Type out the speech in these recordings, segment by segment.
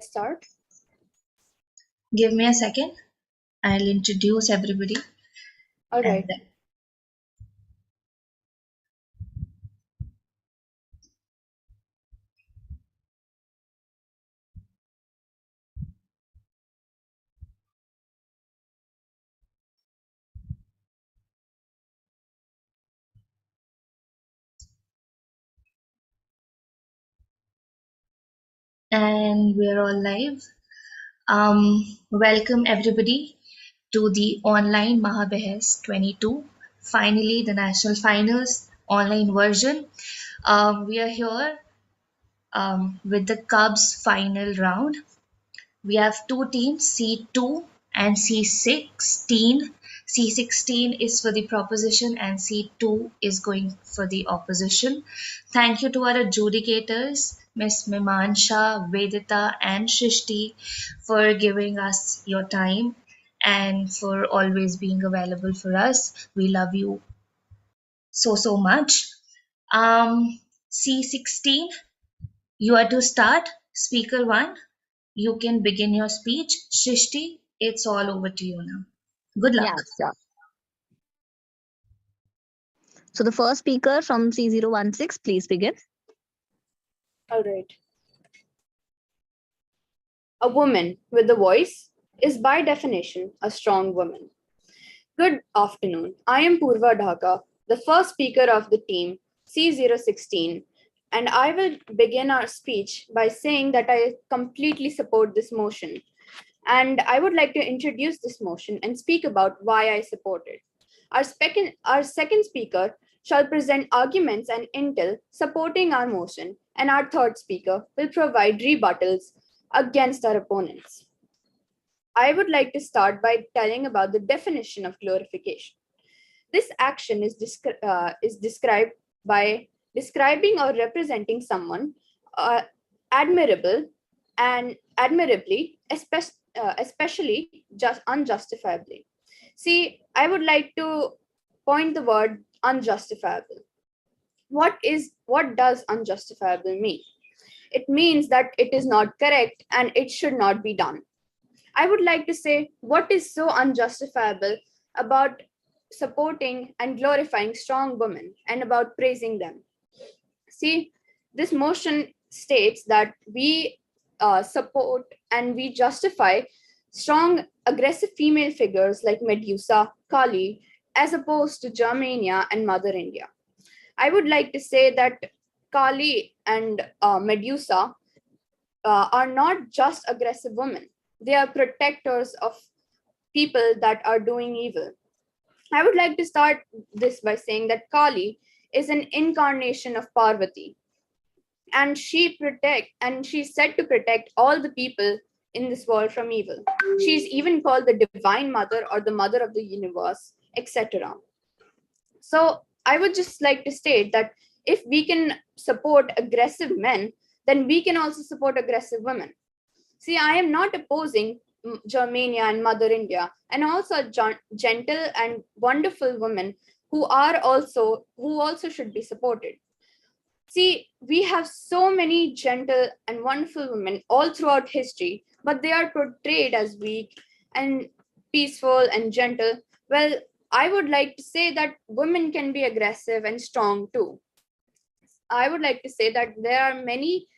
start. Give me a second. I'll introduce everybody. All And right. then, and we're all live. Welcome everybody to the online Maha Behes'22. Finally, the national finals online version. We are here with the Cubs final round. We have two teams, C2 and C16. C16 is for the proposition and C2 is going for the opposition. Thank you to our adjudicators, Miss Mimansha, Vedita, and Shrishti, for giving us your time and for always being available for us. We love you so much. C16, you are to start. Speaker 1, you can begin your speech. Shrishti, it's all over to you now. Good Yeah, luck. sure. So the first speaker from C016, please begin. All right. A woman with a voice is by definition a strong woman. Good afternoon. I am Purva Dhaka, the first speaker of the team C016, and I will begin our speech by saying that I completely support this motion. And I would like to introduce this motion and speak about why I support it. Our second speaker shall present arguments and intel supporting our motion, and our third speaker will provide rebuttals against our opponents. I would like to start by telling about the definition of glorification. This action is described by describing or representing someone admirable and admirably, especially just unjustifiably. See, I would like to point the word unjustifiable. What does unjustifiable mean? It means that it is not correct and it should not be done. I would like to say what is so unjustifiable about supporting and glorifying strong women and about praising them. See, this motion states that we support and we justify strong, aggressive female figures like Medusa, Kali, as opposed to Germania and Mother India. I would like to say that Kali and Medusa are not just aggressive women, they are protectors of people that are doing evil. I would like to start this by saying that Kali is an incarnation of Parvati, and she's said to protect all the people in this world from evil. She's even called the divine mother or the mother of the universe, etc. So I would just like to state that if we can support aggressive men, then we can also support aggressive women. See, I am not opposing Germania and Mother India, and also a gentle and wonderful women who also should be supported. See, we have so many gentle and wonderful women all throughout history, but they are portrayed as weak and peaceful and gentle. Well, I would like to say that women can be aggressive and strong too. I would like to say that there are many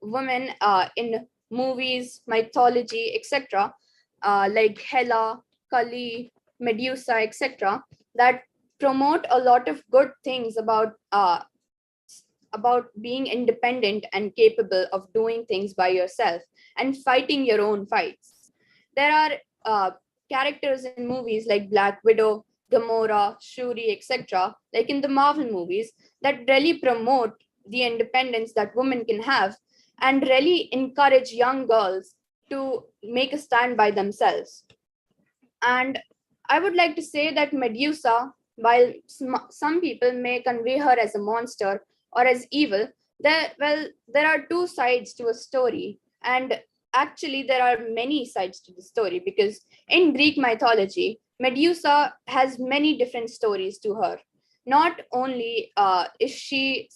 women in movies, mythology, etc., like Hela, Kali, Medusa, etc., that promote a lot of good things about being independent and capable of doing things by yourself and fighting your own fights. There are characters in movies like Black Widow, Gamora, Shuri, etc., like in the Marvel movies, that really promote the independence that women can have and really encourage young girls to make a stand by themselves. And I would like to say that Medusa, while some people may convey her as a monster or as evil, there are two sides to a story. And actually, there are many sides to the story because in Greek mythology, Medusa has many different stories to her. Not only is she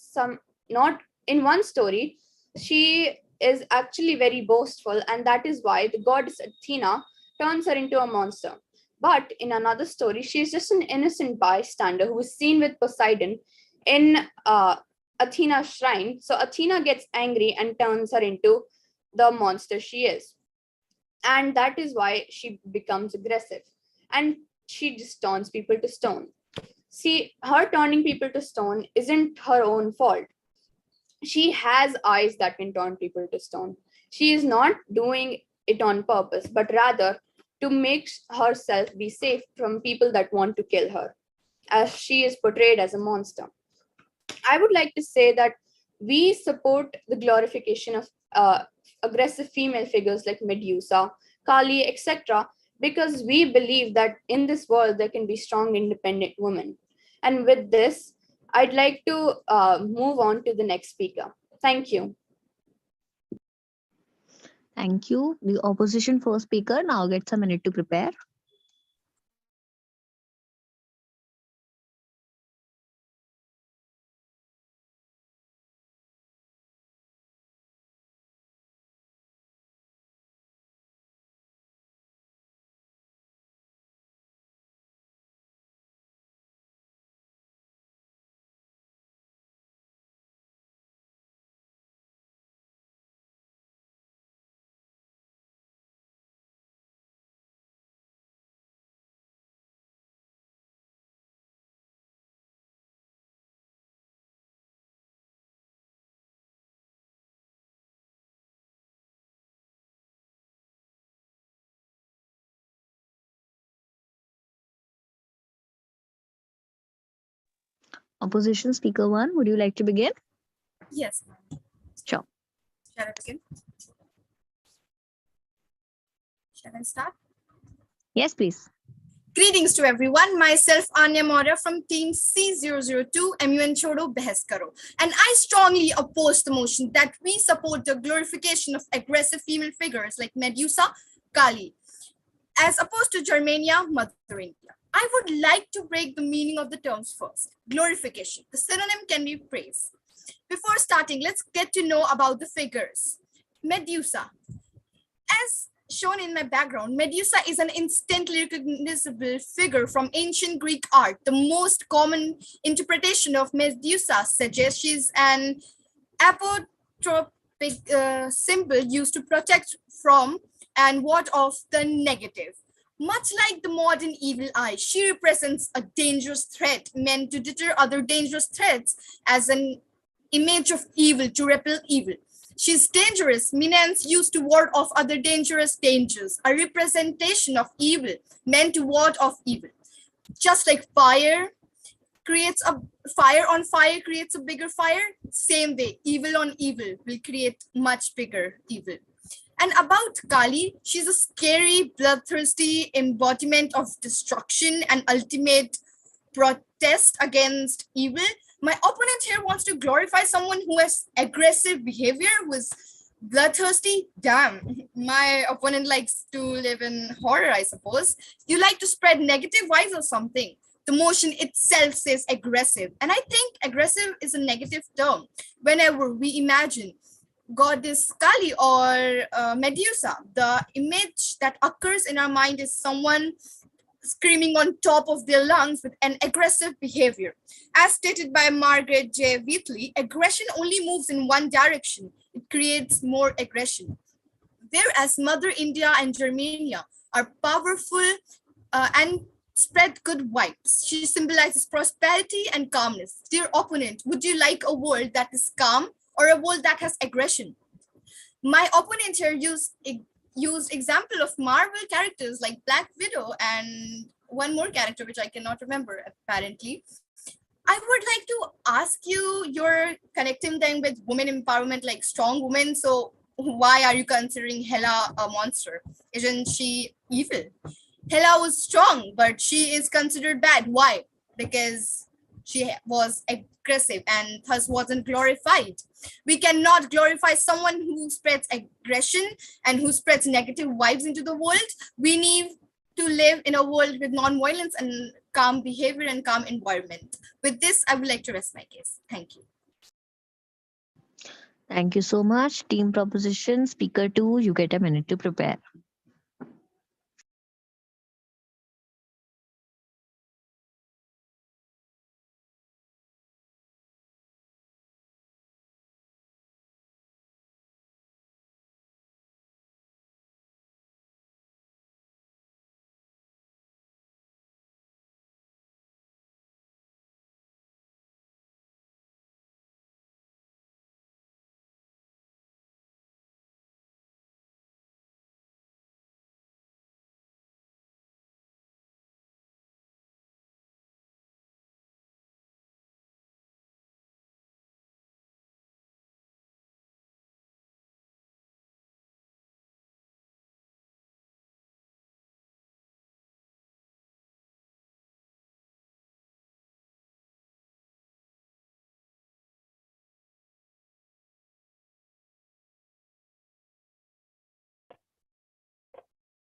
not in one story, she is actually very boastful, and that is why the goddess Athena turns her into a monster. But in another story, she is just an innocent bystander who is seen with Poseidon in Athena's shrine. So Athena gets angry and turns her into the monster she is. And that is why she becomes aggressive. And she just turns people to stone. See, her turning people to stone isn't her own fault. She has eyes that can turn people to stone. She is not doing it on purpose, but rather to make herself be safe from people that want to kill her, as she is portrayed as a monster. I would like to say that we support the glorification of aggressive female figures like Medusa, Kali, etc., because we believe that in this world there can be strong, independent women. And with this, I'd like to move on to the next speaker. Thank you. Thank you. The opposition first speaker now gets a minute to prepare. Opposition speaker one, would you like to begin? Yes. Sure. Shall I begin? Shall I start? Yes, please. Greetings to everyone. Myself, Anya Maurya from Team C002, MUN Chodo Behes Karo. And I strongly oppose the motion that we support the glorification of aggressive female figures like Medusa, Kali, as opposed to Germania, Mother India. I would like to break the meaning of the terms first. Glorification. The synonym can be praise. Before starting, let's get to know about the figures. Medusa. As shown in my background, Medusa is an instantly recognizable figure from ancient Greek art. The most common interpretation of Medusa suggests she's an apotropic symbol used to protect from and ward off the negative. Much like the modern evil eye, she represents a dangerous threat meant to deter other dangerous threats as an image of evil to repel evil. She's dangerous, means used to ward off other dangerous dangers, a representation of evil meant to ward off evil. Just like fire creates a fire on fire creates a bigger fire, same way, evil on evil will create much bigger evil. And about Kali, she's a scary, bloodthirsty embodiment of destruction and ultimate protest against evil. My opponent here wants to glorify someone who has aggressive behavior, who is bloodthirsty. Damn, my opponent likes to live in horror, I suppose. You like to spread negative vibes or something. The motion itself says aggressive, and I think aggressive is a negative term. Whenever we imagine goddess Kali or Medusa, the image that occurs in our mind is someone screaming on top of their lungs with an aggressive behavior. As stated by Margaret J. Wheatley, aggression only moves in one direction. It creates more aggression. Whereas Mother India and Germania are powerful and spread good vibes. She symbolizes prosperity and calmness. Dear opponent, would you like a world that is calm or a world that has aggression? My opponent here used example of Marvel characters like Black Widow and one more character which I cannot remember apparently. I would like to ask you, you're connecting them with women empowerment like strong women, so why are you considering Hela a monster? Isn't she evil? Hela was strong, but she is considered bad. Why? Because she was aggressive and thus wasn't glorified. We cannot glorify someone who spreads aggression and who spreads negative vibes into the world. We need to live in a world with non-violence and calm behavior and calm environment. With this, I would like to rest my case. Thank you. Thank you so much. Team proposition, speaker 2, you get a minute to prepare.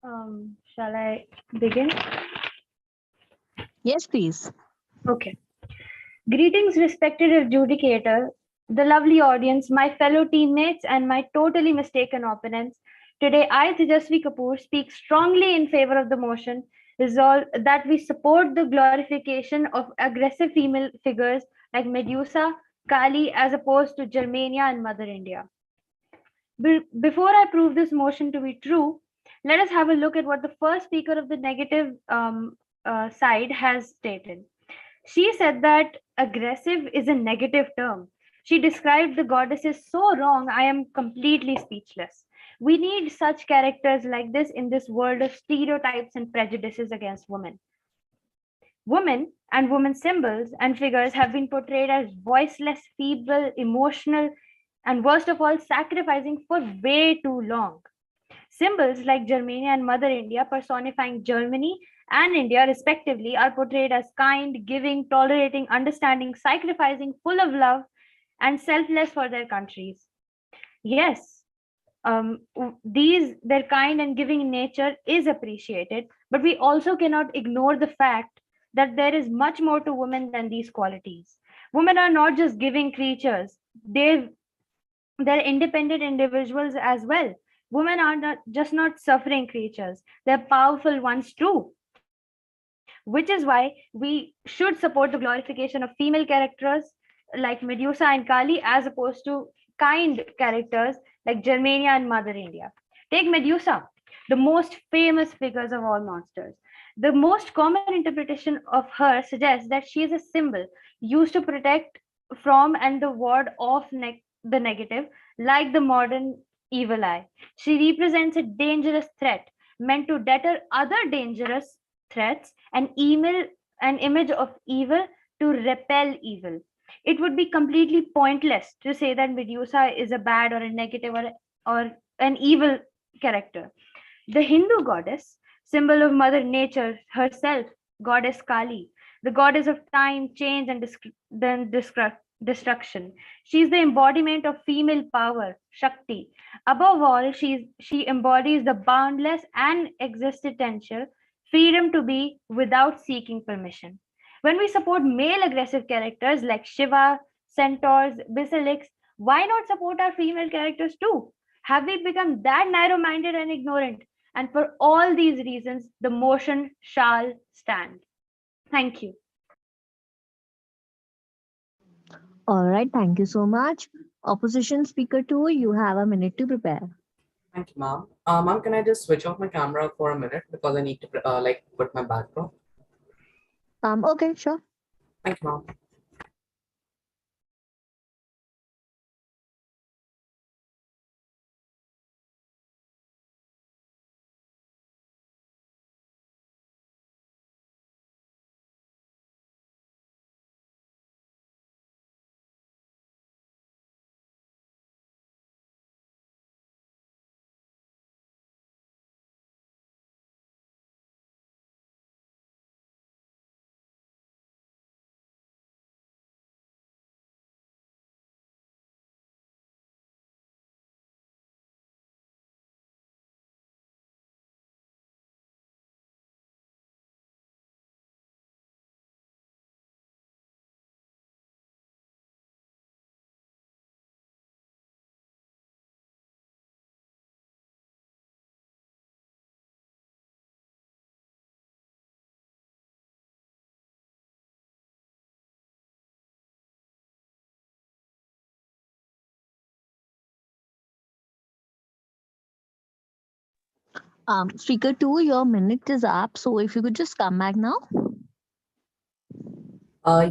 Shall I begin? Yes, please. Okay. Greetings, respected adjudicator, the lovely audience, my fellow teammates, and my totally mistaken opponents. Today, I, Tejasvi Kapoor, speak strongly in favor of the motion resolve that we support the glorification of aggressive female figures like Medusa, Kali, as opposed to Germania and Mother India. Before I prove this motion to be true, let us have a look at what the first speaker of the negative side has stated. She said that aggressive is a negative term. She described the goddesses so wrong, I am completely speechless. We need such characters like this in this world of stereotypes and prejudices against women. Women and women symbols and figures have been portrayed as voiceless, feeble, emotional, and worst of all, sacrificing for way too long. Symbols like Germania and Mother India, personifying Germany and India respectively, are portrayed as kind, giving, tolerating, understanding, sacrificing, full of love, and selfless for their countries. Yes, these their kind and giving nature is appreciated, but we also cannot ignore the fact that there is much more to women than these qualities. Women are not just giving creatures; they're independent individuals as well. Women are not just not suffering creatures; they're powerful ones too, which is why we should support the glorification of female characters like Medusa and Kali as opposed to kind characters like Germania and Mother India. Take Medusa, the most famous figures of all monsters. The most common interpretation of her suggests that she is a symbol used to protect from and the ward off the negative, like the modern evil eye. She represents a dangerous threat meant to deter other dangerous threats, an image of evil to repel evil. It would be completely pointless to say that Medusa is a bad or a negative or an evil character. The Hindu goddess, symbol of Mother Nature herself, goddess Kali, the goddess of time, change, and destruction. She is the embodiment of female power, Shakti. Above all, she embodies the boundless and existential freedom to be without seeking permission. When we support male aggressive characters like Shiva, centaurs, basilisks, why not support our female characters too? Have we become that narrow minded and ignorant? And for all these reasons, the motion shall stand. Thank you. All right, thank you so much. Opposition speaker 2, you have a minute to prepare. Thank you, ma'am. Ma'am, can I just switch off my camera for a minute because I need to like put my backdrop? Okay, sure. Thank you, ma'am. Speaker 2, your minute is up. So if you could just come back now.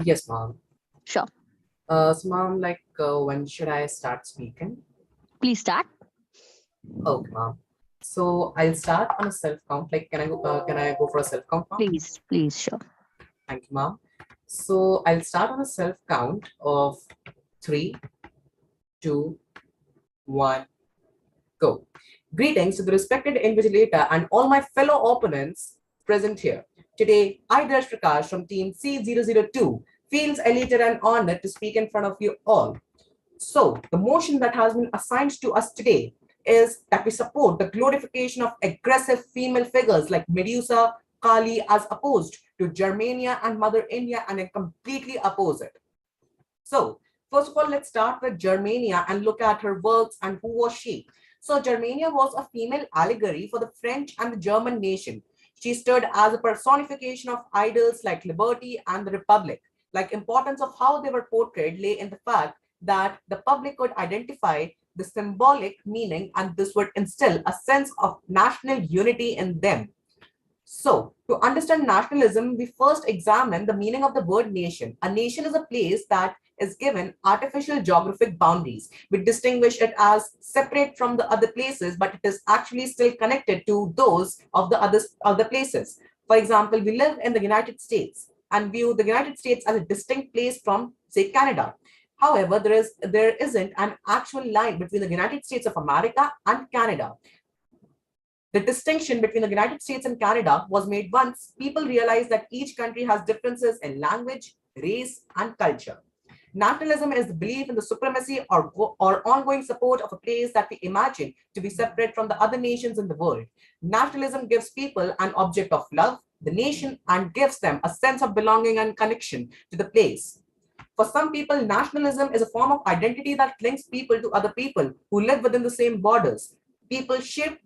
Yes, ma'am. Sure. So ma'am, like, when should I start speaking? Please start. Okay, ma'am. So I'll start on a self count. Like, can I go for a self count, ma'am? Please, sure. Thank you, ma'am. So I'll start on a self count of three, two, one, go. Greetings to the respected invigilator and all my fellow opponents present here. Today, I, Darsh Prakash from Team C002, feels elated and honored to speak in front of you all. So, the motion that has been assigned to us today is that we support the glorification of aggressive female figures like Medusa, Kali, as opposed to Germania and Mother India, and then completely oppose it. So, first of all, let's start with Germania and look at her works and who was she. So, Germania was a female allegory for the French and the German nation. She stood as a personification of ideals like liberty and the republic. Like, importance of how they were portrayed lay in the fact that the public could identify the symbolic meaning, and this would instill a sense of national unity in them. So, to understand nationalism, we first examine the meaning of the word nation. A nation is a place that is given artificial geographic boundaries. We distinguish it as separate from the other places, but it is actually still connected to those of the other places. For example, we live in the United States and view the United States as a distinct place from, say, Canada. However, there isn't an actual line between the United States of America and Canada. The distinction between the United States and Canada was made once people realized that each country has differences in language, race, and culture. Nationalism is the belief in the supremacy or ongoing support of a place that we imagine to be separate from the other nations in the world. Nationalism gives people an object of love, the nation, and gives them a sense of belonging and connection to the place. For some people, nationalism is a form of identity that links people to other people who live within the same borders. People shape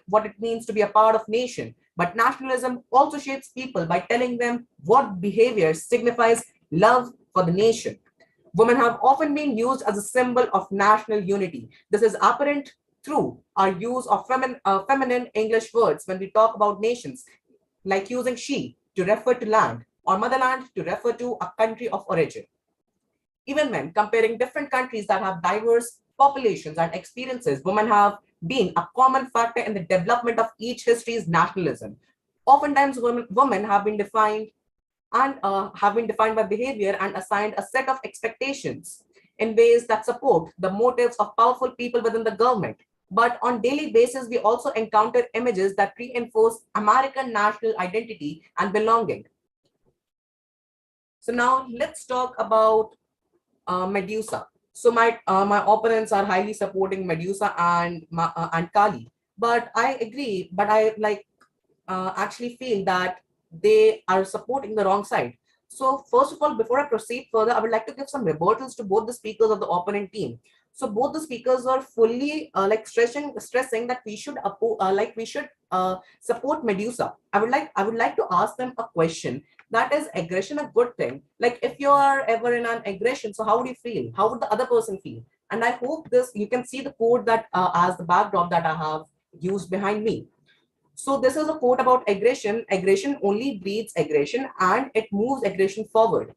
what it means to be a part of nation, but nationalism also shapes people by telling them what behavior signifies love for the nation. Women have often been used as a symbol of national unity. This is apparent through our use of feminine English words when we talk about nations, like using she to refer to land or motherland to refer to a country of origin. Even when comparing different countries that have diverse populations and experiences, women have been a common factor in the development of each history's nationalism. Oftentimes, women have been defined by behavior and assigned a set of expectations in ways that support the motives of powerful people within the government. But on daily basis, we also encounter images that reinforce American national identity and belonging. So now let's talk about Medusa. So my opponents are highly supporting Medusa and Kali, but I agree. But I actually feel that they are supporting the wrong side. So first of all, before I proceed further, I would like to give some rebuttals to both the speakers of the opponent team. So both the speakers are fully stressing that we should support Medusa. I would like to ask them a question. That is aggression a good thing? Like if you are ever in an aggression, so how would you feel? How would the other person feel? And I hope this you can see the quote that as the backdrop that I have used behind me. So this is a quote about aggression. Aggression only breeds aggression and it moves aggression forward.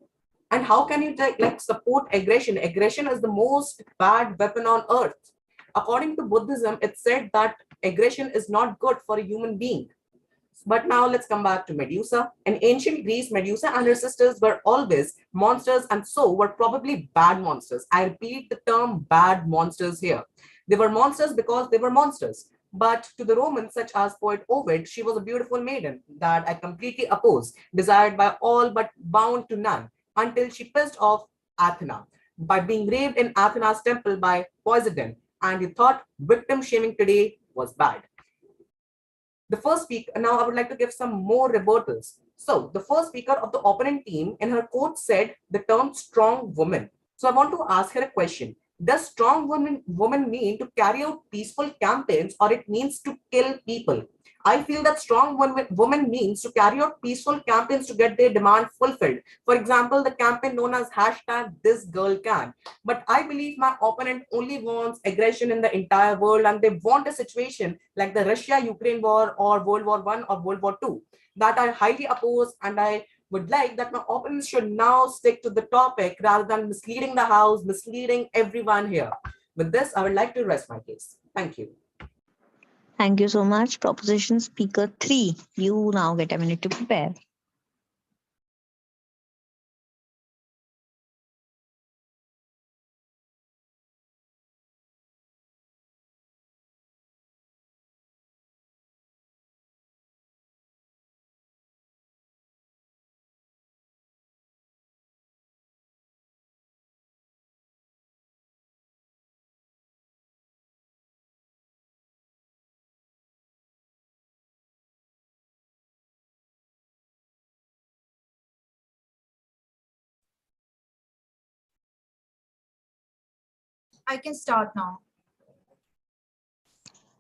And how can you support aggression? Aggression is the most bad weapon on earth. According to Buddhism, it's said that aggression is not good for a human being. But now let's come back to Medusa. In ancient Greece, Medusa and her sisters were always monsters and so were probably bad monsters. I repeat the term bad monsters here. They were monsters because they were monsters. But to the Romans, such as poet Ovid, she was a beautiful maiden that I completely oppose, desired by all but bound to none, until she pissed off Athena by being raped in Athena's temple by Poseidon. And he thought victim shaming today was bad. The first speaker, now I would like to give some more rebuttals. So the first speaker of the opponent team in her quote said the term strong woman. So I want to ask her a question. Does strong woman mean to carry out peaceful campaigns, or it means to kill people? I feel that strong woman means to carry out peaceful campaigns to get their demand fulfilled. For example, the campaign known as hashtag this girl can. But I believe my opponent only wants aggression in the entire world, and they want a situation like the Russia-Ukraine war or World War I or World War II that I highly oppose, and I would like that my opponents should now stick to the topic rather than misleading the house, misleading everyone here. With this, I would like to rest my case. Thank you. Thank you so much. Proposition speaker 3. You now get a minute to prepare. I can start now.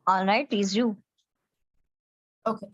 All right, please do. Okay.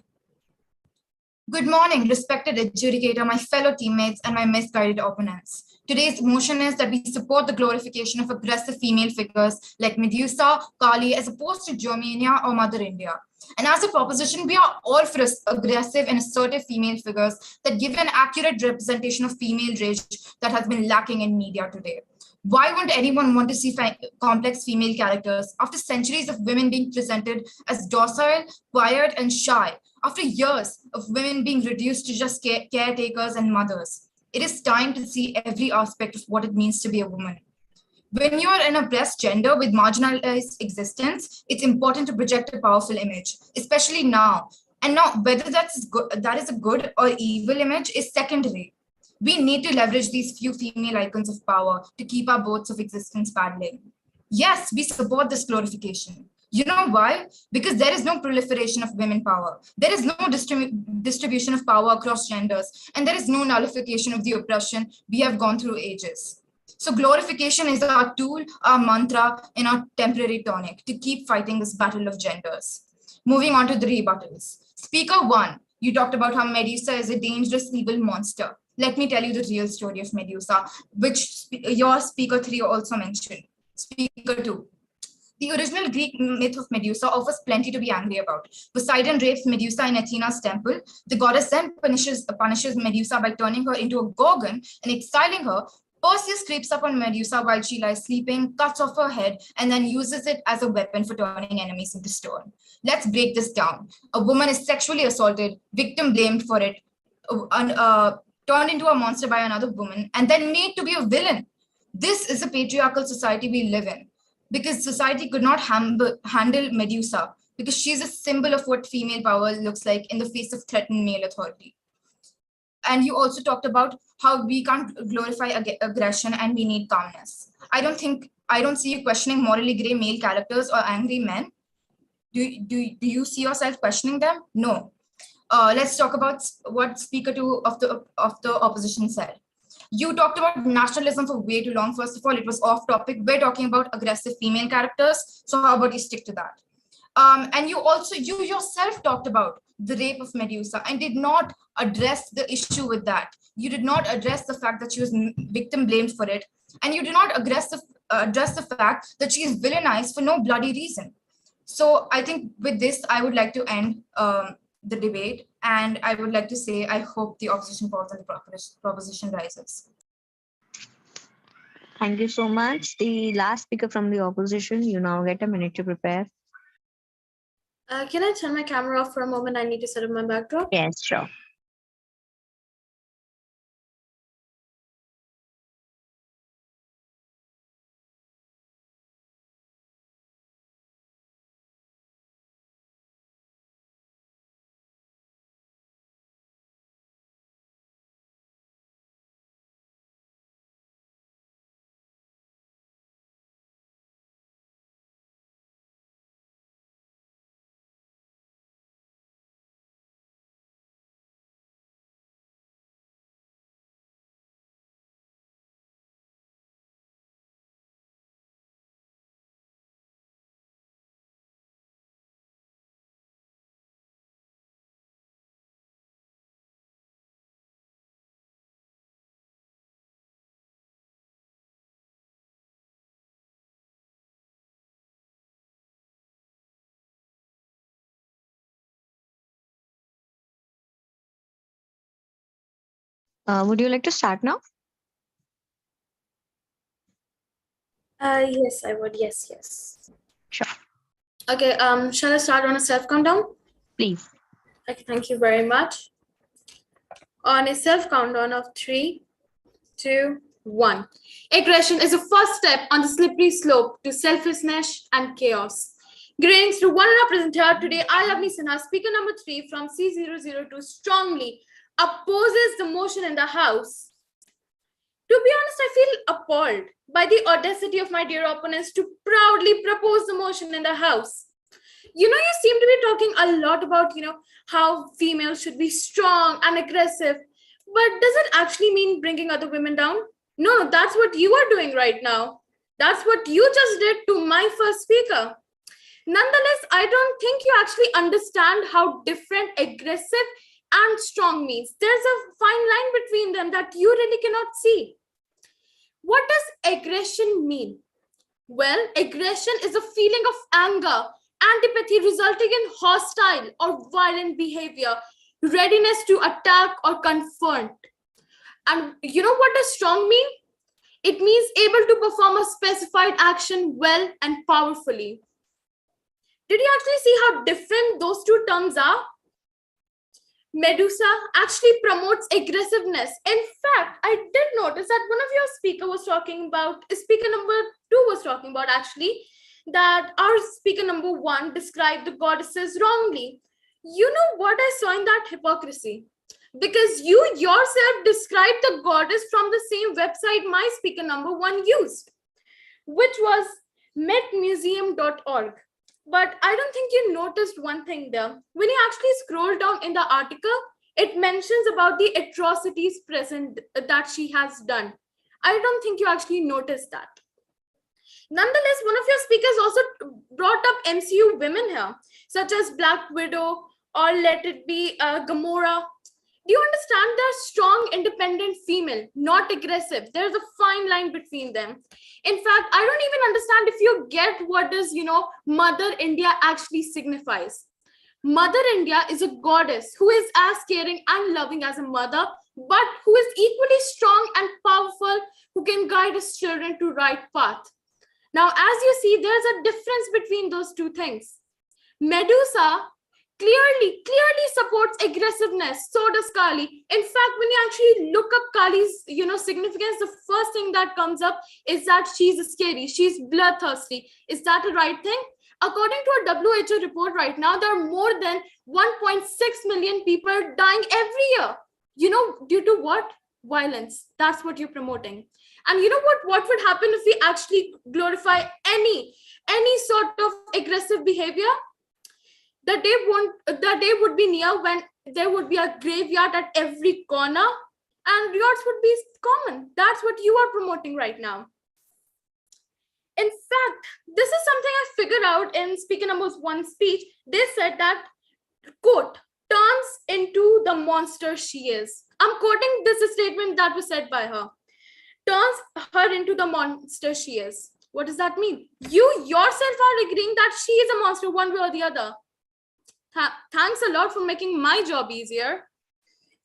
Good morning, respected adjudicator, my fellow teammates, and my misguided opponents. Today's motion is that we support the glorification of aggressive female figures like Medusa, Kali, as opposed to Germania or Mother India. And as a proposition, we are all for aggressive and assertive female figures that give an accurate representation of female rage that has been lacking in media today. Why wouldn't anyone want to see complex female characters after centuries of women being presented as docile, quiet, and shy? After years of women being reduced to just caretakers and mothers, it is time to see every aspect of what it means to be a woman. When you are an oppressed gender with marginalized existence, it's important to project a powerful image, especially now. And now, whether that is a good or evil image is secondary. We need to leverage these few female icons of power to keep our boats of existence paddling. Yes, we support this glorification. You know why? Because there is no proliferation of women power. There is no distribution of power across genders, and there is no nullification of the oppression we have gone through ages. So glorification is our tool, our mantra, and our temporary tonic to keep fighting this battle of genders. Moving on to the rebuttals. Speaker 1, you talked about how Medusa is a dangerous evil monster. Let me tell you the real story of Medusa, which your speaker 3 also mentioned. Speaker 2, the original Greek myth of Medusa offers plenty to be angry about. Poseidon rapes Medusa in Athena's temple. The goddess then punishes Medusa by turning her into a gorgon and exiling her. Perseus creeps up on Medusa while she lies sleeping, cuts off her head, and then uses it as a weapon for turning enemies into stone. Let's break this down. A woman is sexually assaulted, victim blamed for it, turned into a monster by another woman, and then made to be a villain. This is a patriarchal society we live in, because society could not handle Medusa, because she's a symbol of what female power looks like in the face of threatened male authority. And you also talked about how we can't glorify aggression and we need calmness. I don't see you questioning morally gray male characters or angry men. Do you see yourself questioning them? No. Let's talk about what Speaker 2 of the opposition said. You talked about nationalism for way too long. First of all, it was off topic. We're talking about aggressive female characters. So how about you stick to that? And you yourself talked about the rape of Medusa and did not address the issue with that. You did not address the fact that she was victim blamed for it. And you did not address the fact that she is villainized for no bloody reason. So I think with this, I would like to end the debate. And I would like to say, I hope the opposition falls and the proposition rises. Thank you so much. The last speaker from the opposition, you now get a minute to prepare. Can I turn my camera off for a moment? I need to set up my backdrop. Yes, sure. Would you like to start now? Yes, I would. Yes. Sure. Okay, shall I start on a self countdown? Please. Okay, thank you very much. On a self countdown of 3, 2, 1. Aggression is a first step on the slippery slope to selfishness and chaos. Greetings to one and all present here today. I, Lavni Sinha, speaker number 3 from C002, strongly opposes the motion in the House. To be honest, I feel appalled by the audacity of my dear opponents to proudly propose the motion in the House. You seem to be talking a lot about, how females should be strong and aggressive. But does it actually mean bringing other women down? No, that's what you are doing right now. That's what you just did to my first speaker. Nonetheless, I don't think you actually understand how different aggressive and strong means. There's a fine line between them that you really cannot see. What does aggression mean? Well, aggression is a feeling of anger, antipathy resulting in hostile or violent behavior, readiness to attack or confront. And you know what does strong mean? It means able to perform a specified action well and powerfully. Did you actually see how different those two terms are? Medusa actually promotes aggressiveness. In fact, I did notice that one of your speaker number 2 was talking about actually that our speaker number 1 described the goddesses wrongly. You know what I saw in that hypocrisy? Because you yourself described the goddess from the same website my speaker number 1 used, which was metmuseum.org. But I don't think you noticed one thing there. When you actually scroll down in the article, it mentions about the atrocities present that she has done. I don't think you actually noticed that. Nonetheless, one of your speakers also brought up MCU women here, such as Black Widow or let it be Gamora. Do you understand? They're strong, independent female, not aggressive. There's a fine line between them. In fact, I don't even understand if you get what does, Mother India actually signifies. Mother India is a goddess who is as caring and loving as a mother, but who is equally strong and powerful, who can guide his children to right path. Now, as you see, there's a difference between those two things. Medusa clearly supports aggressiveness. So does Kali. In fact, when you actually look up Kali's, significance, the first thing that comes up is that she's scary. She's bloodthirsty. Is that a right thing? According to a WHO report right now, there are more than 1.6 million people dying every year. Due to what? Violence. That's what you're promoting. And you know what would happen if we actually glorify any sort of aggressive behavior? The day would be near when there would be a graveyard at every corner and riots would be common. That's what you are promoting right now. In fact, this is something I figured out in speaker number 1 speech. They said that, quote, turns into the monster she is. I'm quoting this statement that was said by her. Turns her into the monster she is. What does that mean? You yourself are agreeing that she is a monster one way or the other. Thanks a lot for making my job easier.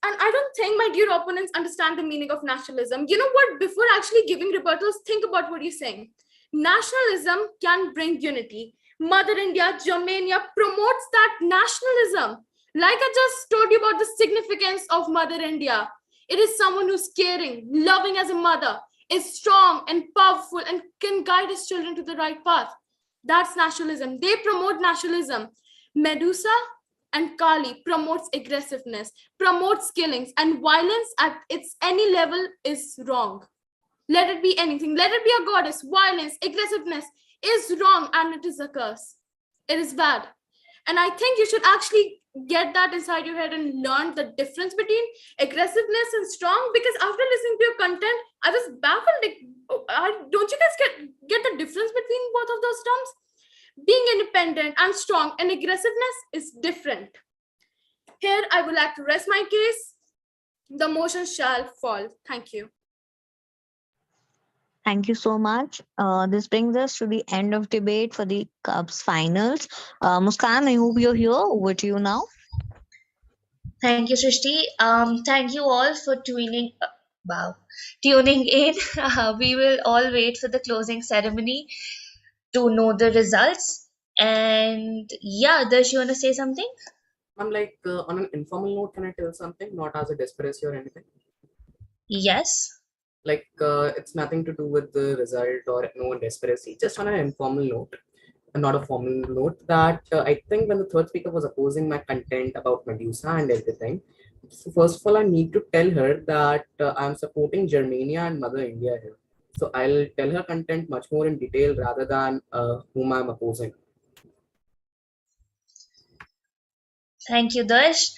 And I don't think my dear opponents understand the meaning of nationalism. You know what? Before actually giving rebuttals, think about what you're saying. Nationalism can bring unity. Mother India, Germania promotes that nationalism. Like I just told you about the significance of Mother India. It is someone who's caring, loving as a mother, is strong and powerful and can guide his children to the right path. That's nationalism. They promote nationalism. Medusa and Kali promotes aggressiveness, promotes killings, and violence at its any level is wrong. Let it be anything. Let it be a goddess. Violence, aggressiveness is wrong and it is a curse. It is bad. And I think you should actually get that inside your head and learn the difference between aggressiveness and strong, because after listening to your content, I was baffled. Don't you guys get the difference between both of those terms? Being independent and strong and aggressiveness is different. Here, I would like to rest my case. The motion shall fall. Thank you. Thank you so much. This brings us to the end of debate for the Cubs finals. Muskan, I hope you're here. Over to you now. Thank you, Srishti. Thank you all for wow, tuning in. We will all wait for the closing ceremony to know the results. And yeah, Darsh, you want to say something? I'm like, on an informal note, can I tell something? Not as a desperacy or anything. Yes. Like, it's nothing to do with the result or no desperacy. Just on an informal note, and not a formal note, that I think when the third speaker was opposing my content about Medusa and everything, so first of all, I need to tell her that I'm supporting Germania and Mother India here. So I'll tell her content much more in detail rather than whom I'm opposing. Thank you, Darsh.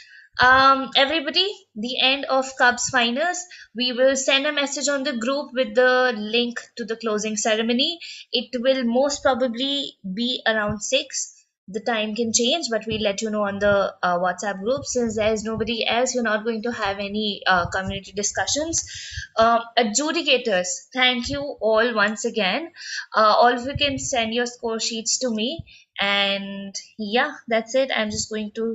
Everybody, the end of Cubs finals. We will send a message on the group with the link to the closing ceremony. It will most probably be around 6. The time can change, but we'll let you know on the WhatsApp group. Since there is nobody else, we're not going to have any community discussions. Adjudicators, thank you all once again. All of you can send your score sheets to me. And yeah, that's it. I'm just going to